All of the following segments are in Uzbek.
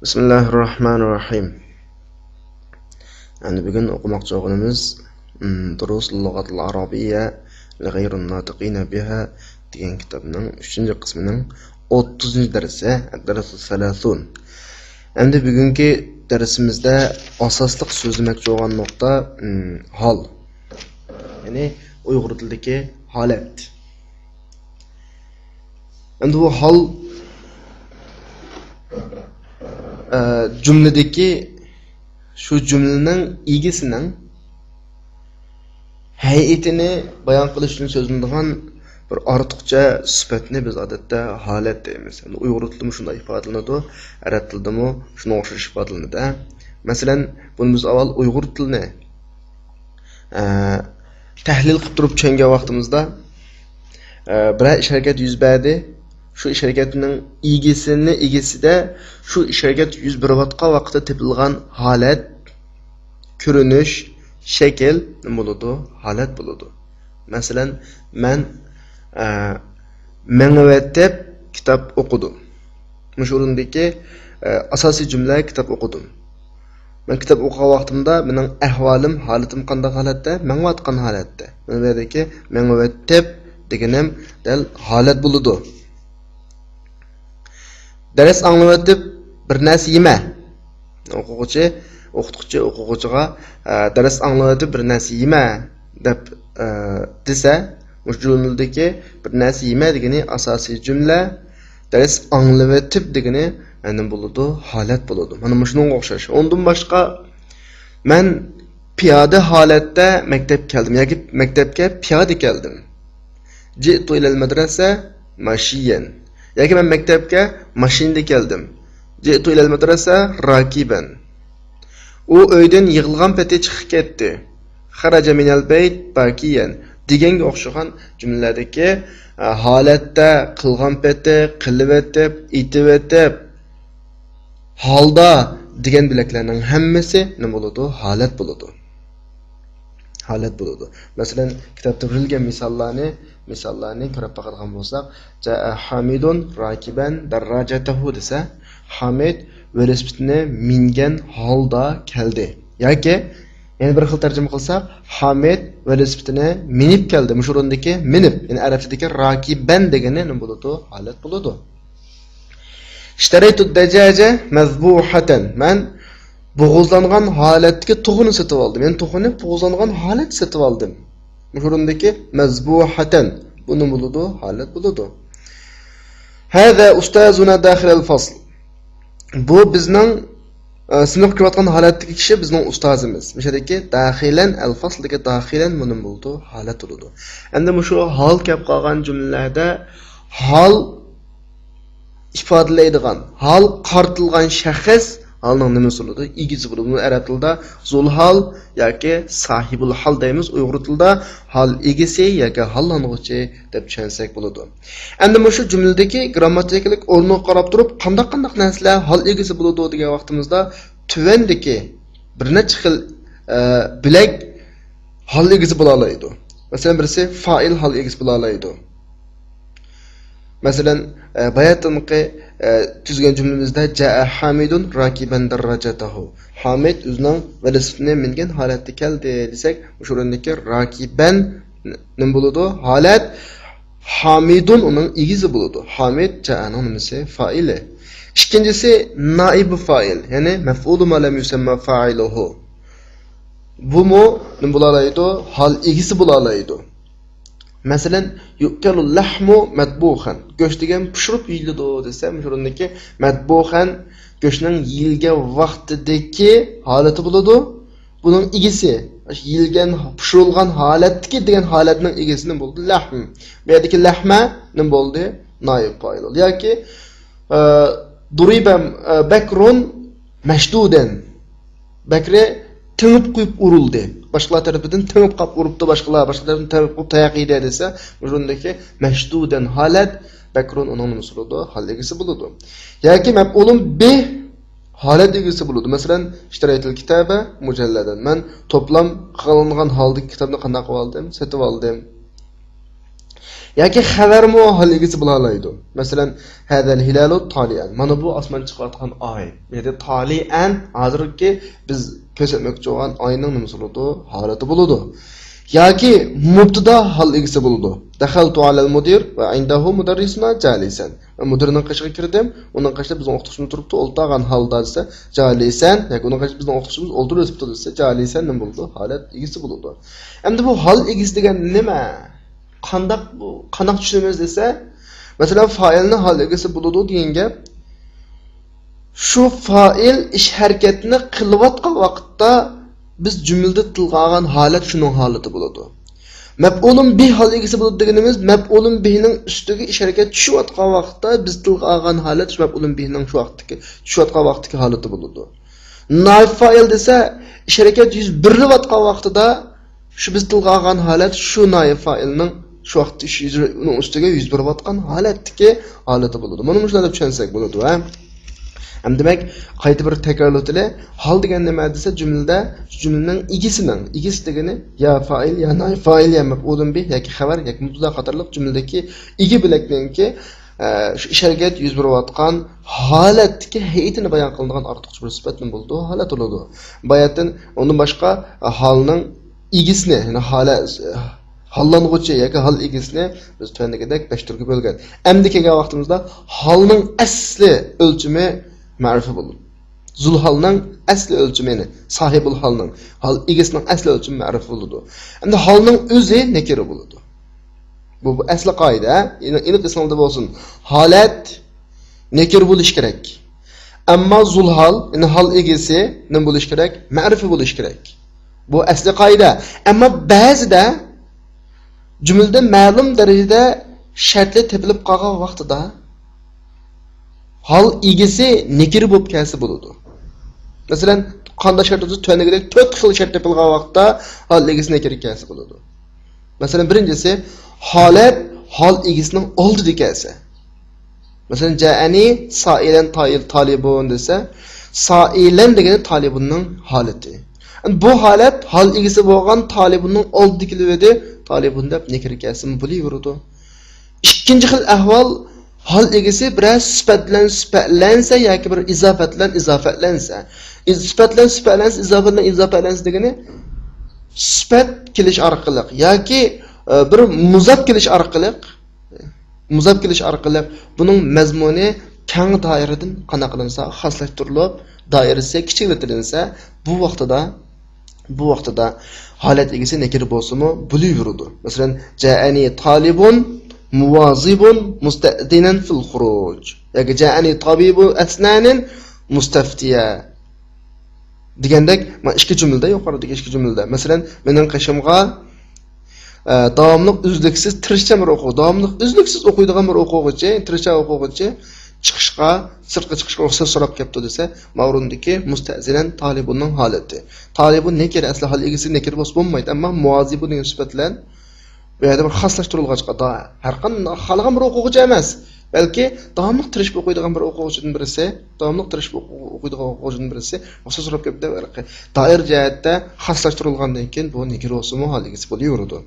Bismillahirrahmanirrahim. Yani bugün okumakçı olduğumuz Durusul Lugatil Arabiyya li gayrun natiqina biha degan kitobning 3-chi qismining 30-chi darsi, ad-darsus 30. Endi bugungi darsimizda asosliq so'zlamoqchi bo'lgan nuqta hol. Ya'ni Uyg'ur tilidagi holat. Endi bu hol cümledeki şu cümlenin ilgisinin heyetini bayan qilish uchun so'zlanadigan bir ortiqcha sifatni biz odatda holat deymiz. Yani Uyg'ur tilida shunday ifodalanadi, arab tilida mu shunga o'xshash ifodalanadi. Masalan, bunimiz avval Uyg'ur tilini tahlil qilib turib tushungan vaqtimizda bir ish harakat yuz berdi. Şu iş hareketinin ilgiside şu iş hareket 101 vatqa vaqtda tepilgan halet, görünüş, şekil ne buludu? Halet buludu. Mesela men menevettep kitap okudum. Müşurundaki asasi cümle kitap okudum. Ben kitap okuyan vaqtimda mening ahvalim, halatim qanday holatda? Menvatqan holatda. Menedeki menevettep deganim del halet buludu. Ders anlatıp bir narsa yeme. O'qituvchiga ders anlatıp bir narsa yeme deb desa, mush jumladagi bir narsa yeme degani asosiy jumla, ders anlatıp degani endi bo'ladi, holat bo'ladi. Mana shunga o'xshash. Ondan boshqa men piyoda holatda maktab keldim yoki maktabga piyoda keldim. Ji'tu ilal madrasa mashiyan. Yoki men maktabga mashinada keldim. Ji'tu ilal madrasa rakiban. U uydan yig'ilgan pati chiqib ketdi. Kharaja minal bayt bakiyan. Deganga o'xshagan jumlalardagi holatda qilgan pati, qilib etib, itib etib, holda degan bilaklarning hammasi nima bo'ladi? Holat bo'ladi. Holat bo'ladi. Masalan, kitobda berilgan misollarni ko'rib baqadigan bo'lsak, ja'a Hamidun rakiban darrajatahu desa, Hamid velosipedini mingan holda keldi. Yoki yana bir xil tarjima qilsak, Hamid velosipedini minib keldi. Mush o'rindagi minib, ya'ni arabchadagi rakiban degani nima bo'ladi? Holat bo'ladi. Ishtaraytu dajaja mazbuhatan. Men bo'g'izlangan holatdagi tug'uni sotib oldim. Men tug'uni bo'g'izlangan holat sotib oldim. Mushurundaki mazbuhatan. Bunu buludu, halet buludu. Hada ustazuna daxil al-fasl. Bu bizning sinf kiratgan holatdagi kishi bizning ustozimiz. Mishadagi daxilan al-fasldagi daxilan bunu buldu, halet buludu. Endi mushu hol kelib qolgan jumlalarda hol ifodalaydigan, hol qartilgan shaxs halning nimasi bo'ladi? Igisi bo'ladi. Buni arab tilida zulhal yoki sahibul hal deymiz. Uyg'ur tilida hal igisi yoki hallanuvchi deb tushunsak bo'ladi. Endi shu jumladagi grammatikalik o'rniga qarab turib, qanday narsalar hal igisi bo'ladi degan vaqtimizda tuvandagi bir necha xil bilak hal igisi bo'la oladi. Masalan, birisi fa'il hal igisi bo'la oladi. Masalan, bayatanqi tuzgan jumlamizda ja'a Hamidun rakiban darrajatahu. Hamid o'zining velosipedini mingan holatda keldi desak, o'sha o'rindagi rakiban nim bo'ladi? Holat Hamidun uning egizi bo'ladi. Hamid ja'aning nimasi? Fa'ili. Ikkinchisi naibu fa'il, ya'ni maf'ulu ma lam yusamma fa'iluhu. Bu mu nim bo'la oladi? Hal egisi bo'la oladi. Masalan, yuqtalul lahmu matbuhan. Go'sht degan pishirib yeyiladi desam, shundaki matbuhan go'shtning yeyilgan vaqtidagi holati bo'ladi. Buning egisi, yeyilgan, pishirilgan holatdagi degan holatning egisi nima bo'ldi? Lahm. Bu yerdagi lahma nima bo'ldi? Naib fa'il. Yoki duriba bakrun mashdudan. Bakri tınıp qo'yib urildi. Boshqalar tarafidan tınıp qolib uribdi, boshqalar tarafidan tınıp qo'yib tayaqiydi desa, o'shundagi mashdudan holat bakrun uning nimasi bo'ladi? Holigisi bo'ladi. Yoki maf'ulun bi holat egisi bo'ladi. Masalan, ishtaraytul kitaba mujalladan. Men to'plam qilingan holdagi kitobni qanday qilib oldim? Sotib oldim. yoki xabarmi hal egisi bo'la oladi. Masalan, hadal hilalu talian. Mana bu osmon chiqayotgan oy. Bu yerda talian hozirgi biz ko'rsatmoqchi bo'lgan oyning nima bo'ladi? Holati bo'ladi. Yoki mubtada hal egisi bo'ladi. Dakhaltu alal mudir va indahu mudarrisuna jalisan. Mudirning qishiga kirdim, uning qishida bizning o'qituvchimiz turibdi, o'ltagan holda desa jalisan, yoki uning qishida bizning o'qituvchimiz o'ltiribdi desa jalisan nima bo'ladi? Holat egisi bo'ladi. Endi bu hal egisi degan nima? Qanday tushunamiz desa, masalan, fa'ilning hal egisi bo'ladi degan gap shu fa'il ish harakatini qilayotgan vaqtda biz jumlada tilga olgan holat shuning holati bo'ladi. Maf'ulun bih hal egisi bo'ladi deganimiz maf'ulun bihning ustiga ish harakat tushayotgan vaqtda biz tilga olgan holat shu maf'ulun bihning shu vaqtdagi tushayotgan vaqtdagi holati bo'ladi. Naib fa'il desa ish harakat yuz berilayotgan vaqtida shu biz tilga olgan holat shu naib fa'ilning shu vaqtda uning ustiga yuz berayotgan holatdagi holati bo'ladi. Buni shunday tushunsak bo'ladi, ha? Hem demek qayta bir tekrarlatile hal degan nima desa jumlaning igisi degani ya fa'il ya naib fa'il ya maf'ulun bih yoki xabar yoki mubtada qatorliq jumladagi igi bilakdanki shu ish harakat yuz berayotgan holatdagi hay'atini bayon qilingan ortiqcha bir sifatning bo'ldi, holat bo'ladi. Bayatdan undan boshqa halning igisini, ya'ni hallanğıcı yoki hal egisini biz tövendegidek 5 turga bo'lgan. Endi kelgan vaqtimizda halning asli o'lchami ma'rifa bo'ladi. Zulhalning asli o'lchami, sahibul halning, hal egisining asli o'lchami ma'rifa bo'ladi. Endi halning o'zi nakira bo'ladi. Bu asli qoida, aniq ismda bo'lsin. Holat nakir bo'lish kerak. Ammo zulhal, ya'ni hal egisi nima bo'lish kerak? Ma'rifa bo'lish kerak. Bu asli qoida. Ammo ba'zida jumlada ma'lum darajada shartli tepilib qolgan vaqtida hal egisi nakir bo'lib kelsa bo'ladi. Masalan, qanday shartda tönegidek 4 xil shart tepilgan vaqtda hal egisi nakir kelsa bo'ladi. Masalan, birinchisi holat hal egisining oldida kelsa. Masalan, ja'ani sa'ilan talibun desa, sa'ilan degani talibunning holati. Bu holat hal egisi bo'lgan talibunning oldidagiligi talibun deb nakir kelsa bo'laveradi. İkinci xil ahvol hal egisi biraz sifatlansa yoki bir izofatlansa. Izofatlansa degani sifat kelish orqali yoki bir muzaf kelish orqali buning mazmuni keng doiradan qana qilinsa, xoslashtirilib, doirasi kichiklantirilsa, bu vaqtida holat egisi nakir bo'lsa-mu bo'laveradi. Masalan, ja'ani talibun muvazibun musta'dinan fil khuruj. Yoki ja'ani tabibu asnanin mustaftiya. Degandek, men ikki jumlada yuqoridagi ikki jumlada. Masalan, mening qishimga davomli uzluksiz tirishcha bir uzluksiz o'qiydigan bir o'quvchi, tirishcha o'quvchi sirtqa chiqishga ruxsat so'rab kelibdi desa, mavrundagi musta'zilan talibunning holati. Talibun nakir asli hal egisi nakir bo'lmaydi, ammo muvazibu degan sifat bilan bu yerda bir xoslashtirilg'achqa har qanday xalqam bir o'quvchi emas, balki davomli tirishib o'qiydigan bir o'quvchining birisi, ruxsat so'rab kelibdi, doir jihatda xoslashtirilgandan keyin bu nakir bo'lsa-mu hal egisi bo'laveradi.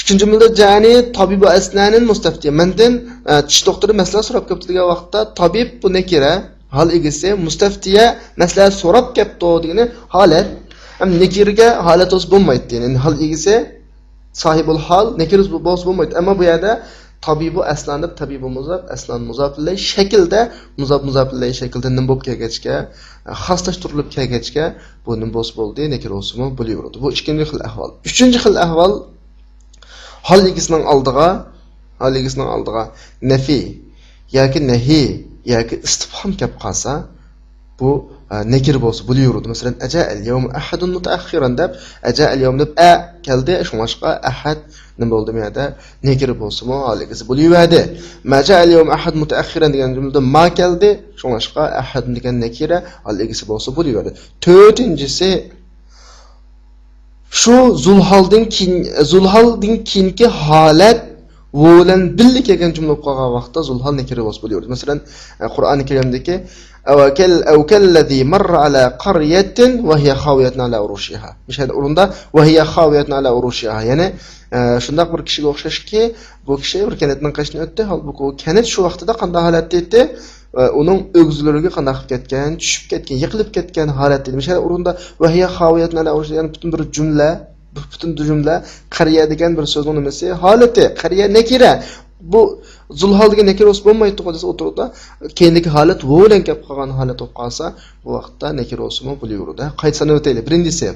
İkinci cümlede cani tabibu asnanin mustaftiya. Menden tish doktoru maslahat so'rab kelibdi degan vaqtda tabib bu nakira, hal egisi mustaftiya maslahat so'rab kelibdi degani holat. Ham nakirga holat o'z bo'lmaydi. Ya'ni hal egisi sahibul hal nakir o'z bo'lmaydi. Ammo bu yerda tabibu aslanib tabibu muzaf aslan muzafillay shaklda muzafillay shaklda nim bo'lib kelgachga, xoslashtirilib kelgachga bu nim bo'ldi, nakir o'simi bo'laveradi. Bu ikkinchi xil ahvol. Uchinchi xil ahvol hal egisining oldiga nafi yoki nahi yoki istifhom kelib qolsa, bu nakir bo'lsa bo'laveradi. Masalan, aja'al yawm ahadun mutaakhiran deb aja'al yawm deb keldi, shunga ahad nima bo'ldi bu yerda nakir bo'lsa-mu hal egisi bo'laveradi. Maja'al yawm ahad mutaakhiran degan jumlada ma keldi, shunga ahad degan nakira hal egisi bo'lsa bo'laveradi. To'rtinchisi şu zulhaldan keyingi holat bilan birga kelgan jumla qolgan vaqtda zulhal nakira bo'lib bo'laveradi. Masalan, Qur'oni Karimdagi أو كالذي مر على قرية وهي خاوية على عروشها. مش هذا orunda وهي خاوية على عروشها. Yani shundaq bir kishiga o'xshashki, bu kishi bir kanatning qashini o'tdi, holbuki u kanat shu vaqtida qanday holatda edi, uning o'g'zilariga qanday qilib ketgan, tushib ketgan, yiqilib ketgan holatda edi. O'sha o'rinda vahiya xaviyatna ala o'sha, ya'ni butun bir jumla qariya degan bir so'zning nimasi holati, qariya nakira. Bu zulhal degan nakira o'sib bo'lmaydi desa o'tirdi. Keyingi holat bu bilan kelib qolgan holat bo'lib qolsa, bu vaqtda nakira o'simi bo'laveradi. Qaytsani o'taylik. Birinchisi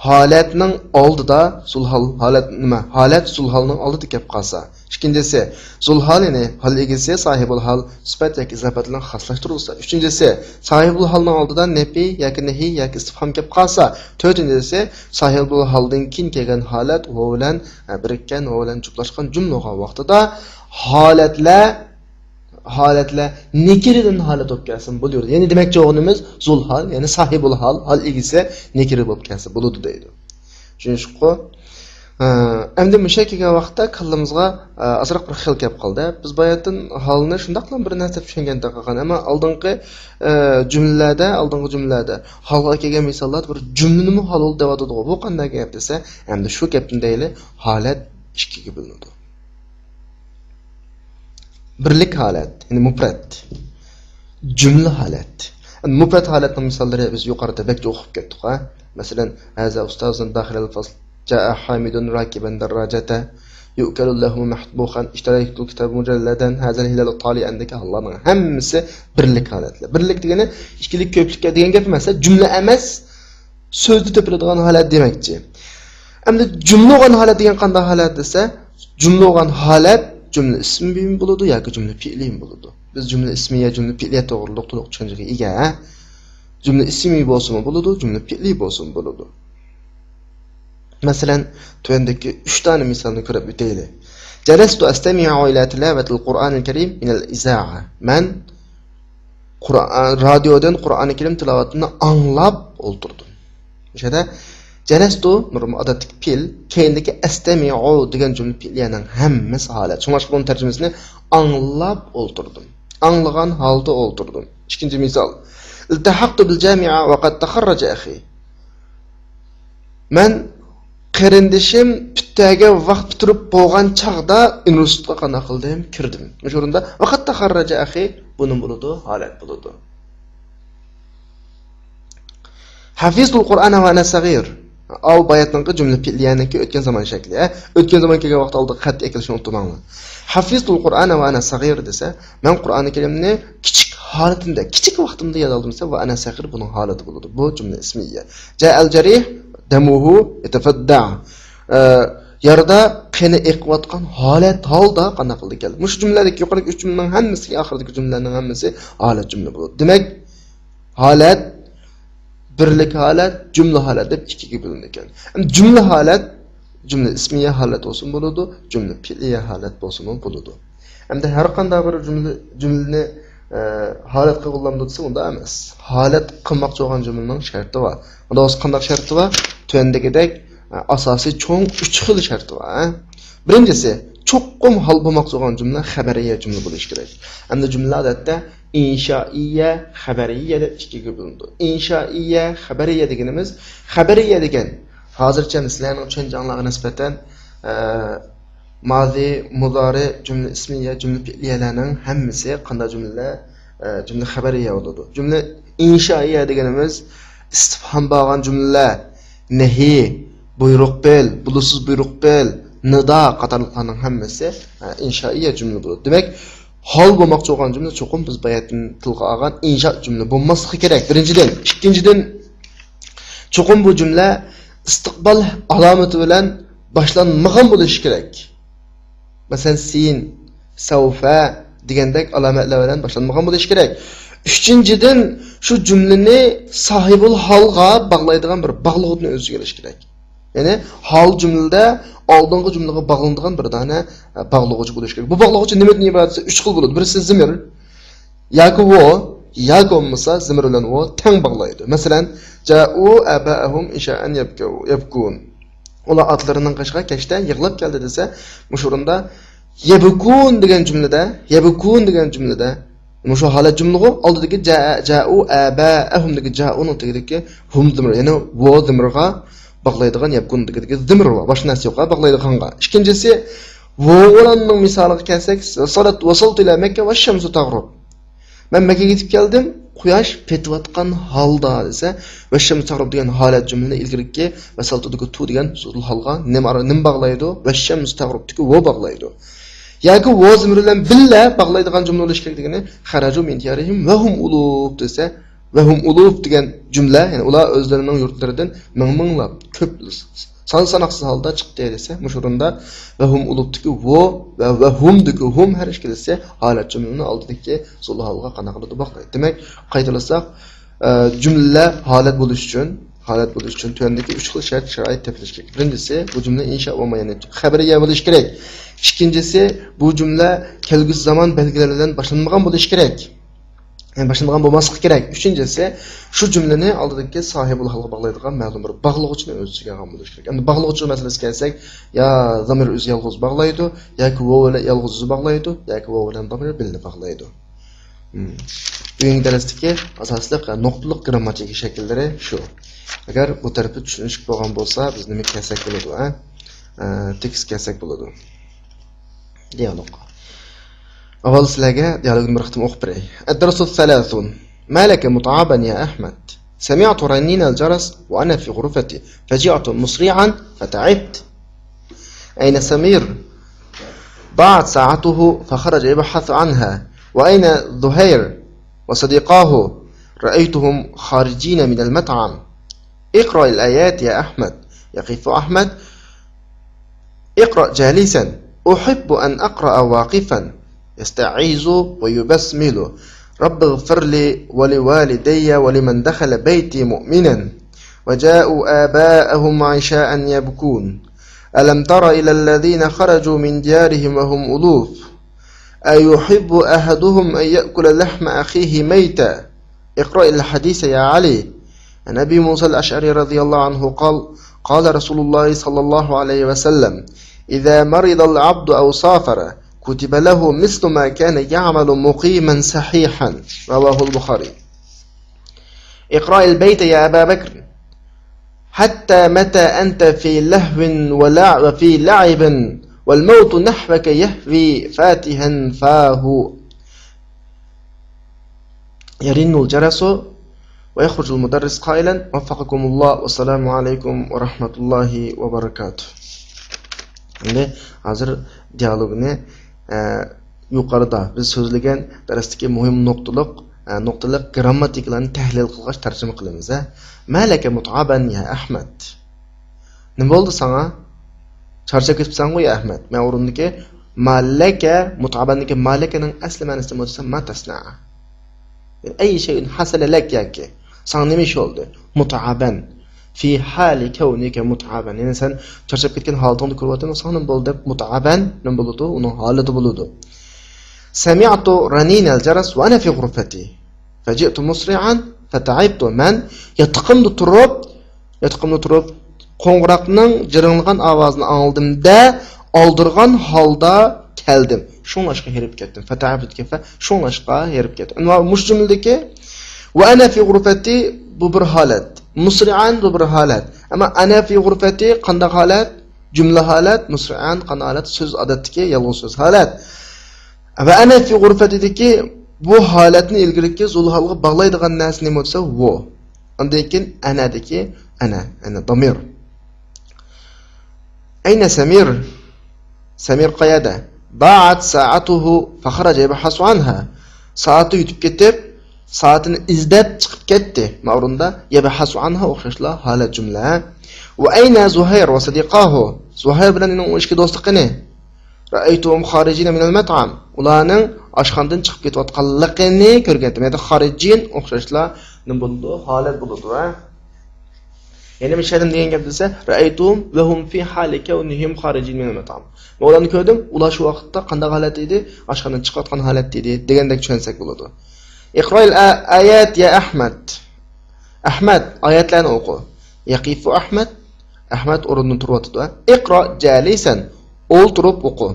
holatning oldida zulhal holat nima? Holat zulhalning oldida kelib qolsa. Ikkinchisi zulhal yani hal egisi sahibul hal sifat yoki izafat bilan xoslashtirilsa. Uchinchisi sahibul halning oldida nafi yoki nahi yoki istifhom kelib qolsa. To'rtinchisi sahibul haldan keyin kelgan holat va bilan birikkan va bilan juplashgan jumla bo'lgan vaqtida holatlar nekiridan holat bo'lib kelsin bo'laverdi. Ya'ni demakchi o'g'limiz zulhal, ya'ni sahibul hal egisi nekiri bo'lib kelsa bo'ladi deydi. Shuningki, endi musha kelgan vaqtda kallamizga asroq bir xil kelib qoldi. Biz bayatdan holni shundoq bir narsa tushunganda qolgan, ammo oldingi jumlada holga kelgan misollar bir jumlani hol deyotdi. Bu qanday gap desa, endi shu gapni deyli, holat ikkiga bo'linadi. Birlik holat, ya'ni mufrad. Jumla holat. Mufrad holatning misollari biz yuqorida bekcha o'qib ketdik, ha. Masalan, haza ustozun daxil al-fasl jaa hamidun rakiban darajata yu'kalu lahu mahdbuhan ishtaraktu kitab mujalladan haza al-hilal at-tali andaka Allohning hammasi birlik holatlar. Birlik degani ikkilik ko'plikka degan gap emas, jumla emas, so'zni topiladigan holat demakchi. Endi jumla bo'lgan holat degan qanday holat desa, jumla bo'lgan holat jumla ismi bo'ladi yoki jumla fe'li bo'ladi. Biz jumla ismiya, jumla fe'liya to'g'riliq to'liq tushunchaga ega. Jumla ismi bo'lsa bo'ladi, jumla fe'li bo'lsa bo'ladi. Masalan, to'yandagi 3 ta misolni ko'rib o'taylik. Jalastu astami'u ila tilawatil Qur'onil Karim min al-iza'a. Men radiodan Qur'oni Karim tilovatini anglab o'tirdim. O'shada jalastu odatdagi fe'l, keyindagi astami'u degan jumla fe'liyaning hammasi holat. Shunga bunun tarjimasini anglab o'tirdim. Anglagan holda o'tirdim. Ikkinchi misol. Iltahaqtu bil jami'a wa qad takharraja akhi. Men qarindishim bittaga vaqt bitirib bo'lgan chaqda universitetga qana qildim, kirdim. O'sha o'rinda va qad takharraja akhi buni bo'ladi, holat bo'ladi. Hafizul Qur'ana va ana sag'ir. Av bayatning jumla fe'liyaniki o'tgan zamon shakli. O'tgan zaman kelgan vaqt oldi qat'iy qilishni unutmanglar. Hafizul Qur'ana va ana sag'ir desa, men Qur'oni Karimni kichik holatimda, kichik vaqtimda yod oldim desa, va ana sag'ir buning holati bo'ladi. Bu jumla ismiya. Ja'al jarih damuhu yatafadda. Yarda qani eqiyotgan holda qana qildi keldi. Mush jumladagi yuqoridagi 3 jumlaning hammasi, oxiridagi jumlaning hammasi holat jumla bo'ladi. Demak, holat birlik holat, jumla holat deb ikkiga bo'linadi ekan. Jumla holat, jumla ismiya holat bo'lsin bo'ladi, jumla fe'liya holat bo'lsin bo'ladi. Endi har qanday bir jumlani holat qo'llanadi desa, unda emas. Holat qilmoqchi bo'lgan jumlaning sharti bor. Unda o'z qanday sharti bor? To'yandagidek asosiy cho'ng 3 xil sharti bor. Birinchisi, cho'qqum hol bo'lmoqchi bo'lgan jumla xabariya jumla bo'lishi kerak. Endi jumla odatda inshaiya, xabariya deb ikkiga bo'linadi. Inshaiya, xabariya deganimiz, xabariya degan hozircha sizlarning tushunchanglarga nisbatan mazi, mudori, jumla ismiya, jumla fe'liyalarning hammasi qanday jumlalar? Jumla xabariya bo'ladi. Jumla inshaiya deganimiz istifhom bo'lgan jumlalar, nahi, buyruq bel, bulusiz buyruq bel, nida qatorlarning hammasi inshaiya jumla bo'ladi. Demak, hol bo'lmoqchi bo'lgan jumla cho'qim biz bayatni tilga olgan insha jumla bo'lmasligi kerak. Birinchidan, ikkinchidan cho'qim bu jumla istiqbol alomati bilan boshlanmagan bo'lishi kerak. Masalan, sin, savfa degandek alomatlar bilan boshlanmagan bo'lishi kerak. Uchinchidan, shu jumlani sohibul holga bog'laydigan bir bog'liqni o'ziga olish kerak. Ya'ni hol jumlada oldingi jumlaga bog'lanadigan bir dona bog'lovchi bo'lishi kerak. Bu bog'lovchi nimadan iborat? 3 xil bo'ladi. Birisi zimir, yoki vo, yoki bo'lmasa zimir bilan vo teng bog'laydi. Masalan, ja'u aba'ahum isha'an yabkun. Ular atlarining qashqa kashda yig'lab keldi desa, mushurunda yabkun degan jumlada Şu halet cümle oldidagi ja'u aba'ahumdagi ja'uning tagidagi hum zimir, ya'ni wo zimirga bağlaydigan yapgundagi zimir var. Boshqa narsa yo'q, bağlaydiganга. Ikkinchisi wo olanning misoliga kelsak, salat wasaltu ila Makka va shamsu taghrub. Men Makkaga yetib keldim, quyosh petayotgan holda desa, va shamsu taghrub degan holat jumlani ilgiriki wasaltudagi tu degan zul holga nim bağlaydi va shamsu taghrubdagi wo bağlaydi. Yoki wo zimir bilan billa bağlaydigan jumla bo'lish kerakligini kharaju min diyarihim va hum ulub desa, va hum ulub degan jumla, ya'ni ular o'zlarining yurtlaridan ming-minglab ko'p son-sanoqsiz holda chiqdi desa, mushurunda va hum ulubdagi wo va humdagi hum har ish kelsa, holat jumlaning oldidagi zul holga qanaqadir bağlaydi. Demak, qaytalasak, jumla holat bo'lish uchun tuyandagi 3 xil shart sharoit topilishi kerak. Birinchisi, bu jumla insho bo'lmay, ya'ni xabariga bo'lish kerak. İkincisi, bu cümle kelgusi zaman belgilerinden başlanmagan bo'lishi kerak. Yani başlanmagan bo'lmaslik kerak. Üçüncüsü, şu cümleni aldığındaki sahibul halga bağlaydigan ma'lum bir bağlag'uchni o'z ichiga olgan bo'lishi kerak. Endi bağlag'uchi masalasiga kelsak, ya zamir o'zi yolg'iz bağlaydi, yoki wo bilan yolg'iz o'zi bağlaydi, yoki wo bilan zamir birga bağlaydi. Bugungi darsdagi asosli nuqtaliq grammatik shakllari shu. Agar bu tarafı tushunishib bo'lgan bo'lsa, biz nima kelsak bo'ladi, tekst kelsak bo'ladi. ديالوج أول سلاجة ديالوج مرختم أخبري الدرس الثلاثون ما لك متعبا يا أحمد سمعت رنين الجرس وأنا في غرفتي فجعت مسرعا فتعبت أين سمير ضاعت ساعته فخرج يبحث عنها وأين ظهير وصديقاه رأيتهم خارجين من المطعم اقرأ الآيات يا أحمد يقف أحمد اقرأ جالسا أحب أن أقرأ واقفا يستعيذ ويبسمل رب اغفر لي ولوالدي ولمن دخل بيتي مؤمنا وجاءوا آباءهم عشاء يبكون ألم تر إلى الذين خرجوا من ديارهم وهم ألوف أيحب أحدهم أن يأكل لحم أخيه ميتا اقرأ الحديث يا علي عن أبي موسى الأشعري رضي الله عنه قال رسول الله صلى الله عليه وسلم إذا مرض العبد أو سافر كتب له مثل ما كان يعمل مقيما صحيحا رواه البخاري اقرأ البيت يا أبا بكر حتى متى أنت في لهو وفي لعب والموت نحوك يهوي فاتها فاه يرن الجرس ويخرج المدرس قائلا وفقكم الله والسلام عليكم ورحمة الله وبركاته. Şimdi hazır diyalogunu yuqorida biz so'zlagan darsdagi muhim nuqtaliq grammatiklarni tahlil qilgach tarjima qilamiz. Malaka mut'aban ya Ahmad. Nima bo'ldi sana? Charchab ketibsan qo'y Ahmad. Men o'rindagi malaka mut'abanniki malakaning asli ma'nosi bo'lsa matasna. Ay shay'in hasala lak yoki sana nima ish oldi? Mut'aban fi hali kawnika mut'aban. Yani sen charchab ketgan holatingni ko'ryapsan, sana bo'ldi mut'aban, nima bo'ladi? Uning holati bo'ladi. Sami'tu ranin al-jaras wa ana fi ghurfati. Faji'tu musri'an fata'ibtu. Men yatqimni turib qo'ng'iroqning jiringlagan ovozini angladimda oldirgan holda keldim. Shunlashqa herib ketdim. Fata'ibtu fa shunlashqa herib ketdim. Ana mush jumladagi wa ana fi ghurfati bu bir holat. Musri'an bu bir holat. Ama ana fi ghurfati qanday holat? Jumla holat, musri'an qanday holat? So'z odatdagi yolg'iz so'z holat. Va ana fi ghurfatidagi bu holatni ilgiriki zulhalga bog'laydigan narsa nima bo'lsa, wo. Undan keyin anadagi ana damir. Ayna Samir? Samir qayada? Ba'at sa'atuhu fa kharaja yabhasu anha. Soati yutib ketib, soatini izlab chiqib ketdi. Ma'runda yabhasu anha o'xshashlar holat jumla. Va ayna Zuhair va sadiqahu? Zuhair bilan uning ishki do'stligini Ra'aytuhum kharijin min al-mat'am. Ularning oshxonadan chiqib ketayotganligini ko'rgandim. Ya'ni xorijin o'xshashlar nima bo'ldi? Holat bo'ldi, va yana bir shadim degan gap desa, ra'aytuhum va hum fi hali kawnihim kharijin min al-mat'am. Ularni ko'rdim, ular shu vaqtda qanday holat edi? Oshxonadan chiqayotgan holat edi degandek tushunsak bo'ladi. Iqro'il ayat ya Ahmad. Ahmad oyatlarni o'qi. Yaqifu Ahmad. Ahmad o'rnidan turibdi. Iqro jalisan. O'ltirib o'qi.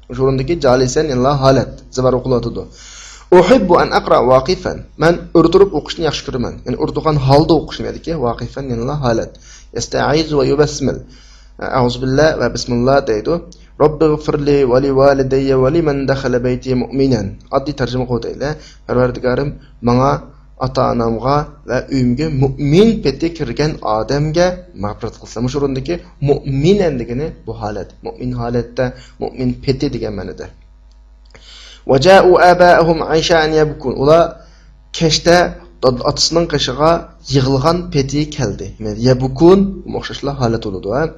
O'sha o'rindagi jalisan illa holat zabar o'qilyapti. Uhibbu an aqra waqifan. Men urdurup o'qishni yaxshi ko'raman. Ya'ni urdugan holda o'qishni deydi, waqifan yana holat. Yasta'izu va yubasmil. A'udhu billahi va bismillah deydi. Robbighfirli va li walidayya va liman dakhala bayti mu'minan. Oddiy tarjima qildi. Parvardigorim menga ota-onamga va uyimga mu'min peti kirgan odamga mag'firat qilsin. Shu o'rindagi mu'minan degani bu holat. Mu'min holatda mu'min peti degan ma'noda. Waja'u aba'ahum aishan yabkun. Ular kechda otasining qishiga yig'ilgan peti keldi. Yabkun o'xshashlar holat bo'ladi.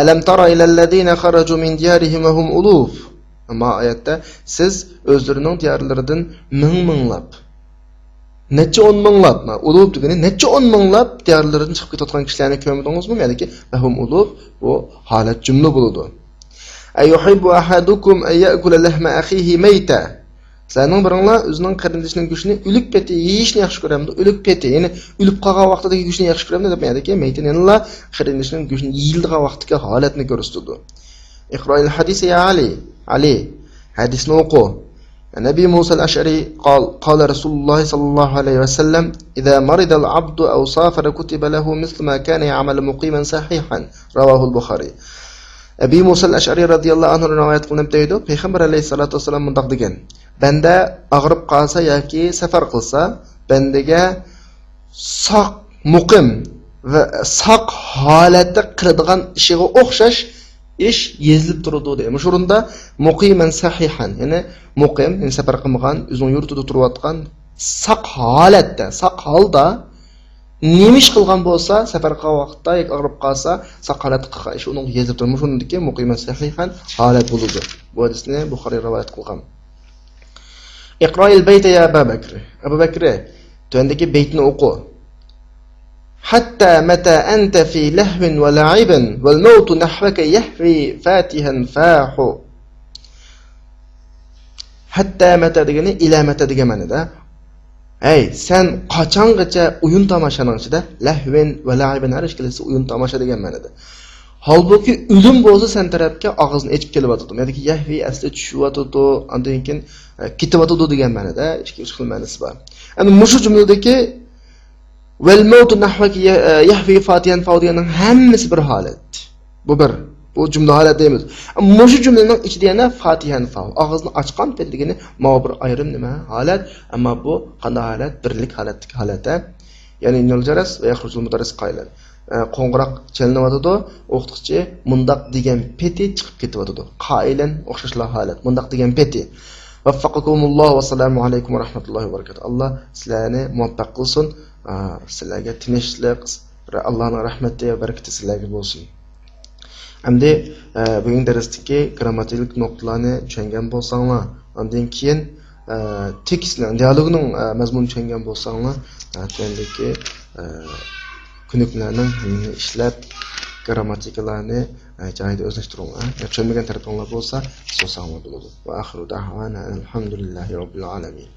Alam tara ilal ladina kharaju min diyarihim wa hum uluf. Amma oyatda siz o'zlarining diyorlaridan ming-minglab necha 10 minglab, ulub degani necha 10 minglab diyorlaridan chiqib ketayotgan kishilarni ko'rdingizmi? Ya'ni bahum ulub bu holat jumla bo'ladi. Ayuhibbu ahadukum ay ya'kula lahma akhihi mayta. Sizlarning biringlar o'zining qarindishining go'shtini o'lik peti yeyishni yaxshi ko'ramdi. O'lik peti, ya'ni o'lib qolgan vaqtidagi go'shtni yaxshi ko'ramdi deb aytadiki, maytanlar qarindishining go'shtini yeyildigan vaqtdagi holatni ko'rsatdi. Iqro'il hadis ya Ali, hadisni o'qi. Nabi Musa al-Ash'ari قال رسول الله صلى الله عليه وسلم إذا مرض العبد أو سافر كتب له مثل ما كان يعمل مقيما صحيحا رواه البخاري. Nabi Musa al-Ash'ari radhiyallahu anhu rivoyat qilinib deydi, payg'ambar alayhisolatu vasallam bundoq degan: banda og'rib qolsa yoki safar qilsa, bandaga sog' muqim va sog' holatda qiladigan ishiga o'xshash ish yezilib turadi deydi. Shu o'rinda muqiman sahihan, ya'ni muqim, ya'ni safar qilmagan, o'zining yurtida turayotgan sog' holatda, sog' holda nima ish qilgan bo'lsa, safar qilgan vaqtda yoki og'rib qolsa, sog' holatda qilgan ish uni yezilib turadi. Shu o'rindagi muqiman sahihan holat bo'ladi. Bu hadisni Buxoriy rivoyat qilgan. Iqro'il bayta ya Abu Bakr. Abu Bakr, tundagi baytni o'qi. حتى متى أنت في لهو ولعب والموت نحوك يهوي فاتها فاح. حتى متى degani ila mata degan ma'noda. Hey, sen qachongacha o'yin tomoshaning ichida lahvin va la'ibin harish kelsa o'yin tomosha degan ma'noda. Holbuki o'lim bo'lsa sen tarafga og'izni echib kelyotdi. Ya'ni yahvi asli tushyotdi, undan keyin ketyotdi degan ma'noda, ikki xil ma'nosi bor. Ana mushu jumladagi vel mautu nahvaki yahvi fatihan fawdiyaning hammasi bir holat. Bu jumla holat deymiz. Ammo shu jumlaning ichida yana fatihan fav, og'izni ochgan paytligini bir ayrim nima holat, ammo bu qanday holat? Birlik holatdagi holat. Ya'ni nol jaras va yaxrujul mudarris qaylan. Qo'ng'iroq chalinayotdi, o'qituvchi mundaq degan peti chiqib ketyotdi. Qailan o'xshashlar holat. Mundaq degan peti. Vaffaqakumulloh va assalomu alaykum va rahmatullohi va barakatuh. Alloh sizlarni muvaffaq qilsin. Sizlarga tinchlik, Allohning rahmati va barakati sizlarga bo'lsin. Endi bugun darsdagi grammatik nuqtalarni tushungan bo'lsanglar, undan keyin tekstning, dialogning mazmunini tushungan bo'lsanglar, tendagi kunuklarning ishlab grammatikalarni joyida o'zlashtiringlar. Tushunmagan tarafinglar bo'lsa, so'zsanglar bo'ladi. Va axiru da'wana alhamdulillahi robbil alamin.